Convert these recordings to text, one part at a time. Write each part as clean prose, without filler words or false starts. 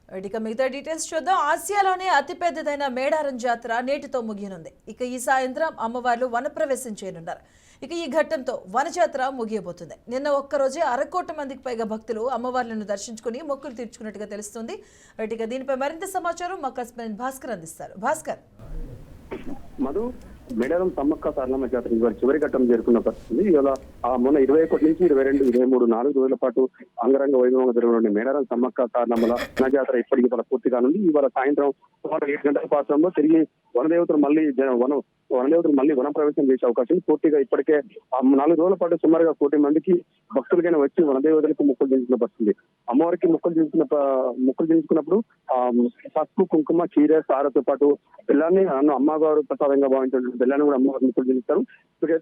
ఇక మిగతా డీటెయిల్స్ చూద్దాం. ఆసియాలోనే అతిపెద్దదైన మేడారం జాతర నేటితో ముగియనుంది. ఇక ఈ సాయంత్రం అమ్మవార్లు వనప్రవేశం చేయనున్నారు. ఇక ఈ ఘట్టంతో వనజాతర ముగియబోతుంది. నిన్న ఒక్కరోజే 1,00,00,000 మందికి పైగా భక్తులు అమ్మవార్లను దర్శించుకుని మొక్కులు తీర్చుకున్నట్టుగా తెలుస్తుంది. ఇక దీనిపై మరింత సమాచారం మా కరెస్పాండెంట్ భాస్కర్ అందిస్తారు. భాస్కర్, మధు, మేడారం సమ్మక్క సారలమ్మ జాతర ఇవాళ చివరి ఘట్టం చేరుకున్న పరిస్థితి. ఇవాళ మొన్న 21 నుంచి 22, 23, 4 రోజుల పాటు అంగరంగ వైభవంగా జరగనుండే మేడారం సమ్మక్క సారలమ్మల జాతర ఇప్పటికీ ఇవాళ పూర్తి కానుంది. ఇవాళ సాయంత్రం సుమారు 7 గంటల పాత్రలో తిరిగి వనదేవతలు మళ్ళీ వన ప్రవేశం చేసే అవకాశం పూర్తిగా ఇప్పటికే 4 రోజుల పాటు సుమారుగా 1 కోటి మందికి భక్తులకైనా వచ్చి వనదేవతలకు మొక్కులు చెల్లించిన పరిస్థితి. అమ్మవారికి మొక్కులు చెల్లించుకున్నప్పుడు పసుపు, కుంకుమ, చీర, సారతో పాటు పిల్లాన్ని అమ్మగారు ప్రసాదంగా భావించిన పిల్లాన్ని కూడా అమ్మవారు మొక్కులు చెల్లిస్తారు.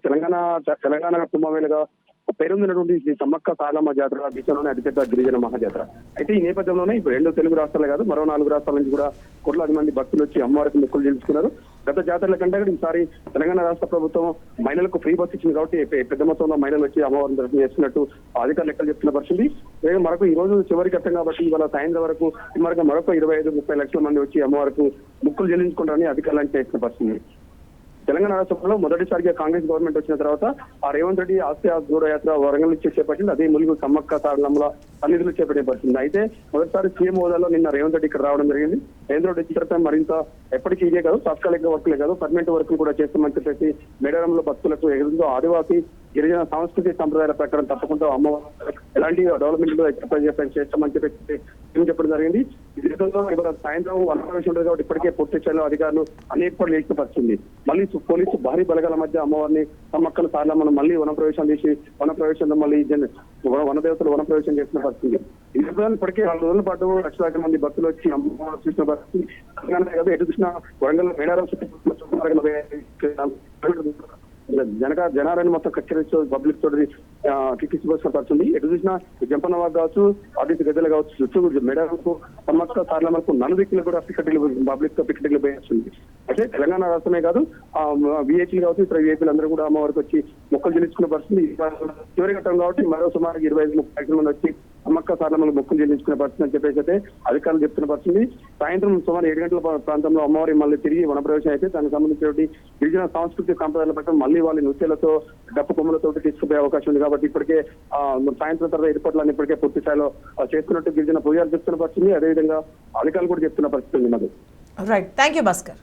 తెలంగాణ కుంభమేళగా పేరొందినటువంటి శ్రీ సమ్మక్క సారలమ్మ జాతర దేశంలోనే అతిపెద్ద గిరిజన మహాజాతర. అయితే ఈ నేపథ్యంలోనే ఇప్పుడు 2 తెలుగు రాష్ట్రాలే కాదు, మరో 4 రాష్ట్రాల నుంచి కూడా కోట్లాది మంది భక్తులు వచ్చి అమ్మవారికి మొక్కులు చెల్లించుకున్నారు. గత జాతరల కంటే కూడా ఈసారి తెలంగాణ రాష్ట్ర ప్రభుత్వం మహిళలకు ఫ్రీ బస్ ఇచ్చింది కాబట్టి పెద్ద మొత్తంలో మహిళలు వచ్చి అమ్మవారిని దర్శనం చేస్తున్నట్టు అధికారులు లెక్కలు చెప్తున్న పరిస్థితి. మరొక ఈ రోజు చివరి ఘట్టం కాబట్టి ఇవాళ సాయంత్రం వరకు మరొక 25-30 లక్షల మంది వచ్చి అమ్మవారికి మొక్కులు చెల్లించుకుంటారని అధికారులు అంచనా పరిస్థితి. తెలంగాణ రాష్ట్రంలో మొదటిసారిగా కాంగ్రెస్ గవర్నమెంట్ వచ్చిన తర్వాత ఆ రేవంత్ రెడ్డి ఆసియా దూరయాత్ర వరంగల్ నుంచి చేపట్టింది. అదే ములుగు సమ్మక్క సారలమ్మల సన్నిధులు చేపట్టే పరిస్థితి. అయితే మొదటిసారి సీఎం హోదాలో నిన్న రేవంత్ రెడ్డి ఇక్కడ రావడం జరిగింది. రేవంత్ రెడ్డి వచ్చిన మరింత ఎప్పటికీ ఇదే కాదు, తాత్కాలిక వర్కులే కాదు, పర్మనెంట్ వర్కులు కూడా చేస్తామని చెప్పేసి మేడారంలో భక్తులకు ఎదురుగా ఆదివాసీ గిరిజన సంస్కృతి సంప్రదాయాల ప్రకారం తప్పకుండా అమ్మవారు ఎలాంటి డెవలప్మెంట్ చేస్తామని చెప్పేసి చెప్పడం జరిగింది. ఈ విధంగా ఇవాళ సాయంత్రం వనప్రవేశం ఉంటుంది కాబట్టి ఇప్పటికే పూర్తి స్థాయిలో అధికారులు అన్ని ఏర్పాట్లు చేసినపరిచింది. మళ్ళీ పోలీసు భారీ బలగాల మధ్య అమ్మవారిని సమ్మక్కల సారలమ్మను మళ్ళీ వనప్రవేశంలో మళ్ళీ వనదేవతలు వనప్రవేశం చేసిన పరిస్థితి. ఈ విధంగా ఇప్పటికే 4 రోజుల పాటు లక్షలాది మంది భక్తులు వచ్చి అమ్మవారు చూసిన పరిస్థితి. తెలంగాణ ఎటు చూసిన వరంగల్ మేడారం జనారాన్ని మొత్తం కచ్చరిస్తూ పబ్లిక్ తోటి కిక్కిసిపోసిన పరిస్థితుంది. ఎటు చూసినా జంపన్నవాగ్ కావచ్చు, ఆర్టీసీ గద్దెలు కావచ్చు, చుట్టూ మేడారంకు సమ్మక్క సారలమ్మకు నలుదిక్కులు కూడా పబ్లిక్ తో పికెటింగ్లు పోయేస్తుంది. అయితే తెలంగాణ రాష్ట్రమే కాదు, విఐపీలు కావచ్చు, ఇతర విఐపీలు అందరూ కూడా అమ్మవారికి వచ్చి మొక్కలు చెల్లించుకునే పరిస్థితి. చివరి ఘట్టం కాబట్టి మరో సుమారు 25-30 లక్షల మంది వచ్చి సమ్మక్క సారలమ్మకు మొక్కులు చెల్లించుకునే పరిస్థితి అని చెప్పేసి అయితే అధికారులు చెప్తున్న పరిస్థితి. సాయంత్రం సుమారు 7 గంటల ప్రాంతంలో అమ్మవారి మళ్ళీ తిరిగి వనప్రవేశం అయితే దానికి సంబంధించినటువంటి గిరిజన సాంస్కృతిక సంప్రదాయాల ప్రకారం మళ్ళీ వాళ్ళ నృత్యాలతో డప్పు కొమ్మలతో తీసుకుపోయే అవకాశం ఉంది. కాబట్టి ఇప్పటికే సాయంత్రం తర్వాత ఏర్పాట్లన్నీ ఇప్పటికే పూర్తి స్థాయిలో చేస్తున్నట్టు గిరిజన పూజారులు చెప్తున్న పరిస్థితి. అదేవిధంగా అధికారులు కూడా చెప్తున్న పరిస్థితి ఉంది. Right, thank you Bhaskar.